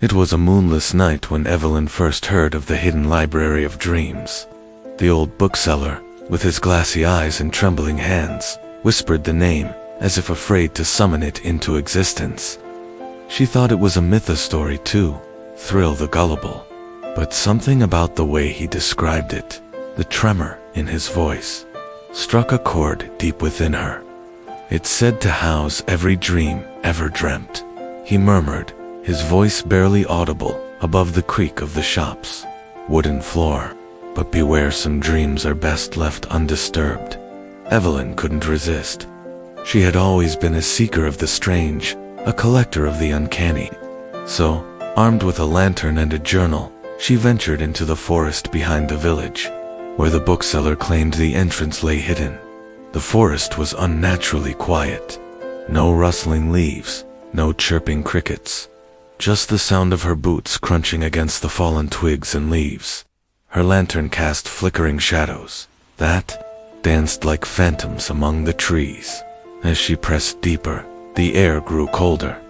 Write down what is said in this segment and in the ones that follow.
It was a moonless night when Evelyn first heard of the hidden library of dreams. The old bookseller, with his glassy eyes and trembling hands, whispered the name, as if afraid to summon it into existence. She thought it was a myth story too, Thrill the Gullible. But something about the way he described it, the tremor in his voice, struck a chord deep within her. It said to house every dream ever dreamt, he murmured, his voice barely audible above the creak of the shop's wooden floor. But beware, some dreams are best left undisturbed. Evelyn couldn't resist. She had always been a seeker of the strange, a collector of the uncanny. So, armed with a lantern and a journal, she ventured into the forest behind the village, where the bookseller claimed the entrance lay hidden. The forest was unnaturally quiet. No rustling leaves, no chirping crickets. Just the sound of her boots crunching against the fallen twigs and leaves. Her lantern cast flickering shadows that danced like phantoms among the trees. As she pressed deeper, the air grew colder,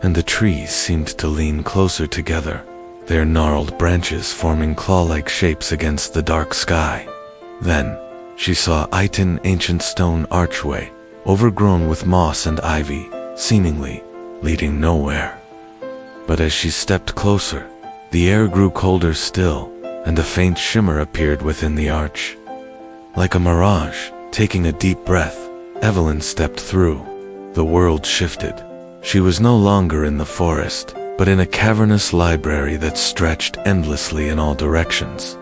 and the trees seemed to lean closer together, their gnarled branches forming claw-like shapes against the dark sky. Then, she saw an ancient stone archway, overgrown with moss and ivy, seemingly leading nowhere. But as she stepped closer, the air grew colder still, and a faint shimmer appeared within the arch. Like a mirage, taking a deep breath, Evelyn stepped through. The world shifted. She was no longer in the forest, but in a cavernous library that stretched endlessly in all directions.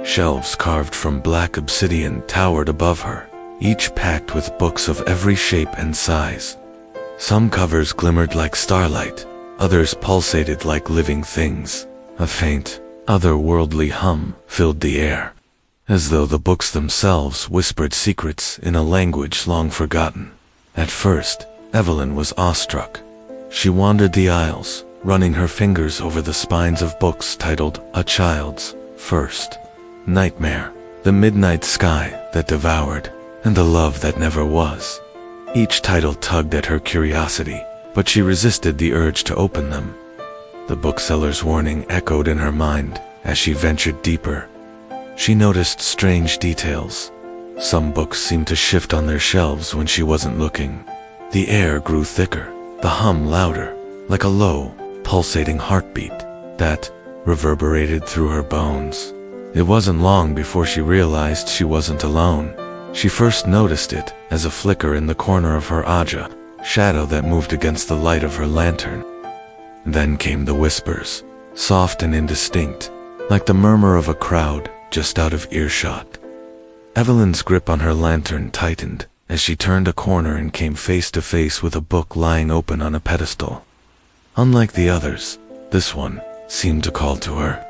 Shelves carved from black obsidian towered above her, each packed with books of every shape and size. Some covers glimmered like starlight, others pulsated like living things. A faint, otherworldly hum filled the air, as though the books themselves whispered secrets in a language long forgotten. At first, Evelyn was awestruck. She wandered the aisles, running her fingers over the spines of books titled A Child's First Nightmare, The Midnight Sky That Devoured, and The Love That Never Was. Each title tugged at her curiosity, but she resisted the urge to open them. The bookseller's warning echoed in her mind as she ventured deeper. She noticed strange details. Some books seemed to shift on their shelves when she wasn't looking. The air grew thicker, the hum louder, like a low, pulsating heartbeat that reverberated through her bones. It wasn't long before she realized she wasn't alone. She first noticed it as a flicker in the corner of her aja, shadow that moved against the light of her lantern. Then came the whispers, soft and indistinct, like the murmur of a crowd just out of earshot. Evelyn's grip on her lantern tightened as she turned a corner and came face to face with a book lying open on a pedestal. Unlike the others, this one seemed to call to her.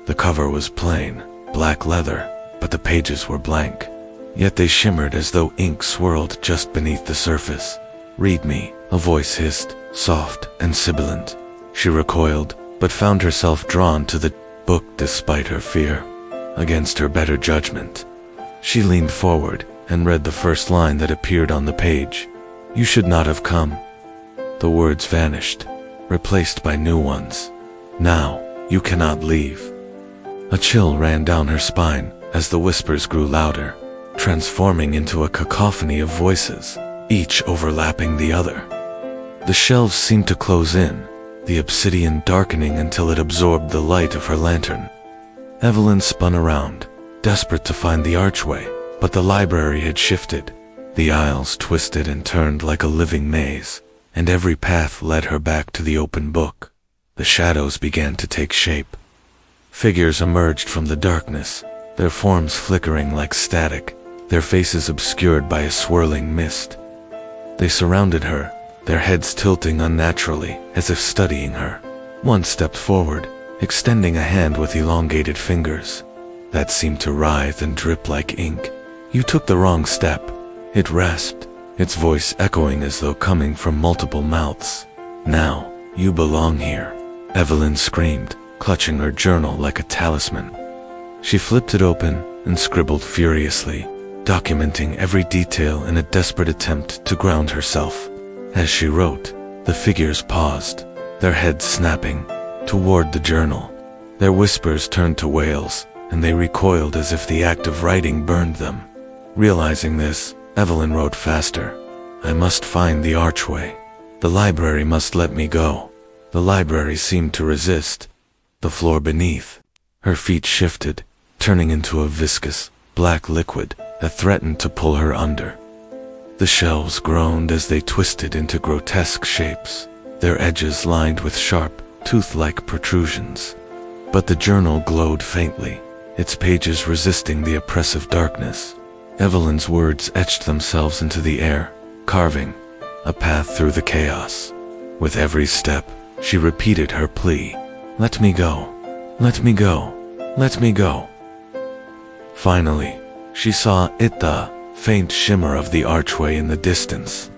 The cover was plain, black leather, but the pages were blank. Yet they shimmered as though ink swirled just beneath the surface. "Read me," a voice hissed, soft and sibilant. She recoiled, but found herself drawn to the book despite her fear. Against her better judgment, she leaned forward and read the first line that appeared on the page. "You should not have come." The words vanished, replaced by new ones. "Now, you cannot leave." A chill ran down her spine as the whispers grew louder, transforming into a cacophony of voices, each overlapping the other. The shelves seemed to close in, the obsidian darkening until it absorbed the light of her lantern. Evelyn spun around, desperate to find the archway, but the library had shifted. The aisles twisted and turned like a living maze, and every path led her back to the open book. The shadows began to take shape. Figures emerged from the darkness, their forms flickering like static, their faces obscured by a swirling mist. They surrounded her, their heads tilting unnaturally, as if studying her. One stepped forward, extending a hand with elongated fingers that seemed to writhe and drip like ink. "You took the wrong step," it rasped, its voice echoing as though coming from multiple mouths. "Now, you belong here," Evelyn screamed, clutching her journal like a talisman. She flipped it open and scribbled furiously, documenting every detail in a desperate attempt to ground herself. As she wrote, the figures paused, their heads snapping, toward the journal. Their whispers turned to wails, and they recoiled as if the act of writing burned them. Realizing this, Evelyn wrote faster. I must find the archway. The library must let me go. The library seemed to resist. The floor beneath. Her feet shifted, turning into a viscous, black liquid that threatened to pull her under. The shelves groaned as they twisted into grotesque shapes, their edges lined with sharp, tooth-like protrusions. But the journal glowed faintly, its pages resisting the oppressive darkness. Evelyn's words etched themselves into the air, carving a path through the chaos. With every step, she repeated her plea. Let me go. Let me go. Let me go. Finally, she saw it, the faint shimmer of the archway in the distance.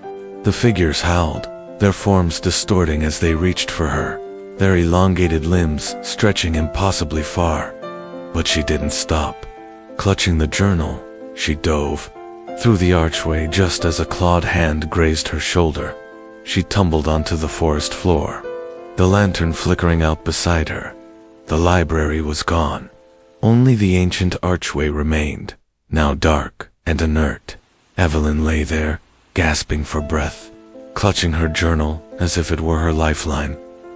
The figures howled, their forms distorting as they reached for her, their elongated limbs stretching impossibly far. But she didn't stop. Clutching the journal, she dove through the archway just as a clawed hand grazed her shoulder. She tumbled onto the forest floor, the lantern flickering out beside her. The library was gone. Only the ancient archway remained, now dark and inert. Evelyn lay there, gasping for breath, clutching her journal as if it were her lifeline.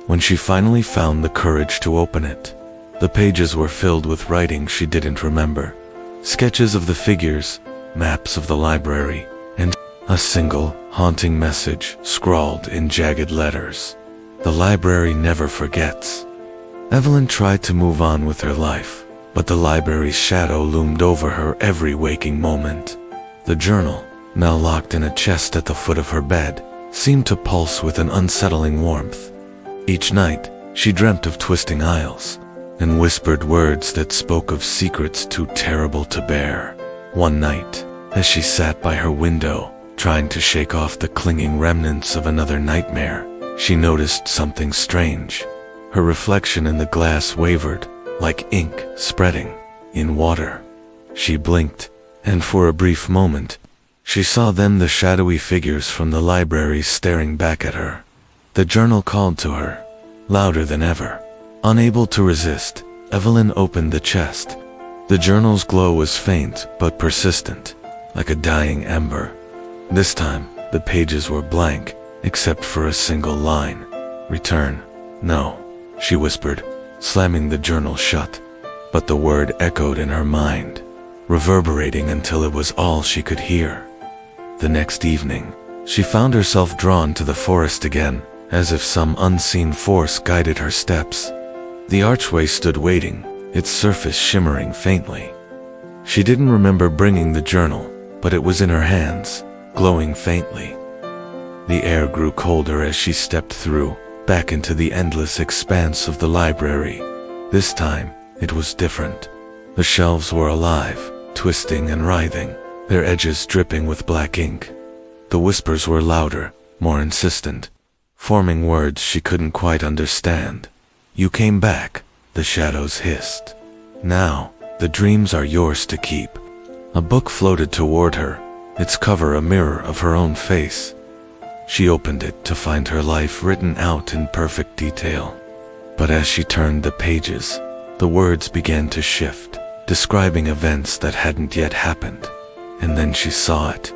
When she finally found the courage to open it, the pages were filled with writing she didn't remember. Sketches of the figures, maps of the library, and a single, haunting message scrawled in jagged letters. The library never forgets. Evelyn tried to move on with her life, but the library's shadow loomed over her every waking moment. The journal, now locked in a chest at the foot of her bed, seemed to pulse with an unsettling warmth. Each night, she dreamt of twisting aisles and whispered words that spoke of secrets too terrible to bear. One night, as she sat by her window, trying to shake off the clinging remnants of another nightmare, she noticed something strange. Her reflection in the glass wavered, like ink spreading in water. She blinked, and for a brief moment, she saw them, the shadowy figures from the library, staring back at her. The journal called to her, louder than ever. Unable to resist, Evelyn opened the chest. The journal's glow was faint but persistent, like a dying ember. This time, the pages were blank, except for a single line. Return. No, she whispered, slamming the journal shut. But the word echoed in her mind, reverberating until it was all she could hear. The next evening, she found herself drawn to the forest again, as if some unseen force guided her steps. The archway stood waiting, its surface shimmering faintly. She didn't remember bringing the journal, but it was in her hands, glowing faintly. The air grew colder as she stepped through, back into the endless expanse of the library. This time, it was different. The shelves were alive, twisting and writhing, their edges dripping with black ink. The whispers were louder, more insistent, forming words she couldn't quite understand. You came back, the shadows hissed. Now, the dreams are yours to keep. A book floated toward her, its cover a mirror of her own face. She opened it to find her life written out in perfect detail. But as she turned the pages, the words began to shift, describing events that hadn't yet happened. And then she saw it.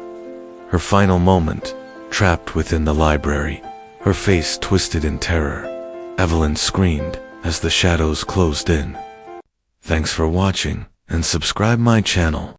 Her final moment, trapped within the library, her face twisted in terror. Evelyn screamed as the shadows closed in. Thanks for watching, and subscribe my channel.